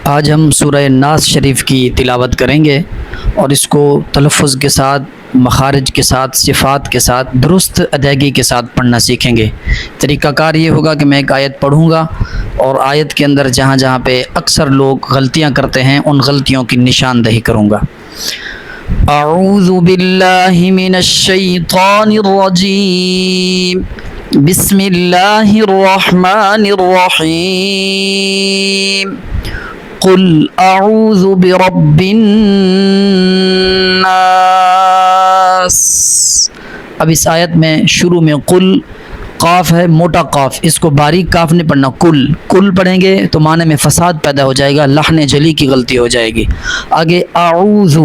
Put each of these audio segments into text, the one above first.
آج ہم سورہ ناس شریف کی تلاوت کریں گے اور اس کو تلفظ کے ساتھ، مخارج کے ساتھ، صفات کے ساتھ، درست ادائیگی کے ساتھ پڑھنا سیکھیں گے۔ طریقہ کار یہ ہوگا کہ میں ایک آیت پڑھوں گا اور آیت کے اندر جہاں جہاں پہ اکثر لوگ غلطیاں کرتے ہیں ان غلطیوں کی نشاندہی کروں گا۔ اعوذ باللہ من الشیطان الرجیم، بسم اللہ الرحمن الرحیم، قل اعوذ برب الناس۔ اب اس آیت میں شروع میں قل قاف ہے، موٹا قاف، اس کو باریک قاف نہیں پڑھنا، کل پڑھیں گے تو معنی میں فساد پیدا ہو جائے گا، لحن جلی کی غلطی ہو جائے گی۔ آگے اعوذ،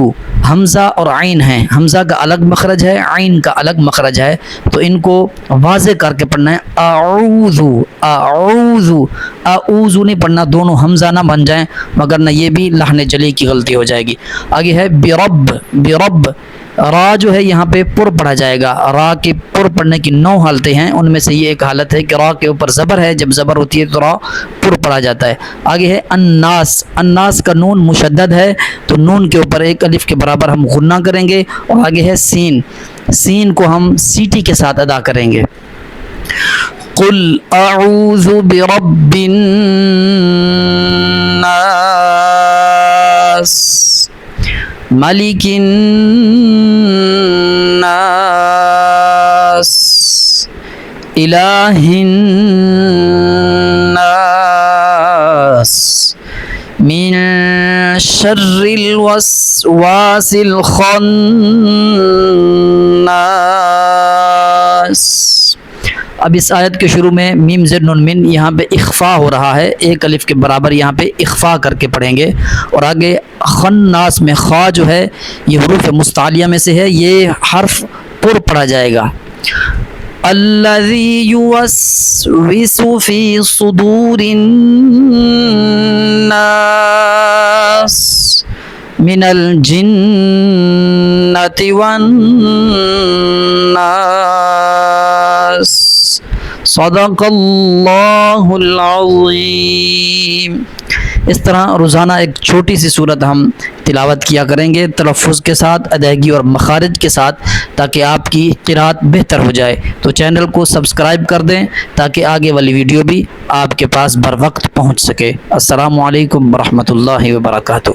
حمزہ اور عین ہے، حمزہ کا الگ مخرج ہے، عین کا الگ مخرج ہے، تو ان کو واضح کر کے پڑھنا ہے۔ اعوذ، اعوذ، اعوذ نہیں پڑھنا، دونوں حمزہ نہ بن جائیں، مگر نہ یہ بھی لحن جلی کی غلطی ہو جائے گی۔ آگے ہے برب، برب، را جو ہے یہاں پہ پر پڑھا جائے گا۔ را کے پر پڑھنے کی 9 حالتیں ہیں، ان میں سے یہ ایک حالت ہے کہ را کے اوپر زبر ہے، جب زبر ہوتی ہے تو را پر پڑھا جاتا ہے۔ آگے ہے الناس، الناس کا نون مشدد ہے تو نون کے اوپر ایک الف کے برابر ہم غنہ کریں گے، اور آگے ہے سین، سین کو ہم سیٹی کے ساتھ ادا کریں گے۔ قل اعوذ برب الناس، ملک الناس، الہ الناس، من شر الوسواس الخناس۔ اب اس آیت کے شروع میں میم زیر نون من یہاں پہ اخفا ہو رہا ہے، ایک الف کے برابر یہاں پہ اخفا کر کے پڑھیں گے، اور آگے خناس میں خا جو ہے یہ حروف مستعلیہ میں سے ہے، یہ حرف پر پڑھا جائے گا۔ الذی یوسوس فی صدور الناس من الجنۃ والناس، صدق اللہ العظیم۔ اس طرح روزانہ ایک چھوٹی سی صورت ہم تلاوت کیا کریں گے تلفظ کے ساتھ، ادائیگی اور مخارج کے ساتھ، تاکہ آپ کی قرات بہتر ہو جائے۔ تو چینل کو سبسکرائب کر دیں تاکہ آگے والی ویڈیو بھی آپ کے پاس بر وقت پہنچ سکے۔ السلام علیکم ورحمۃ اللہ وبرکاتہ۔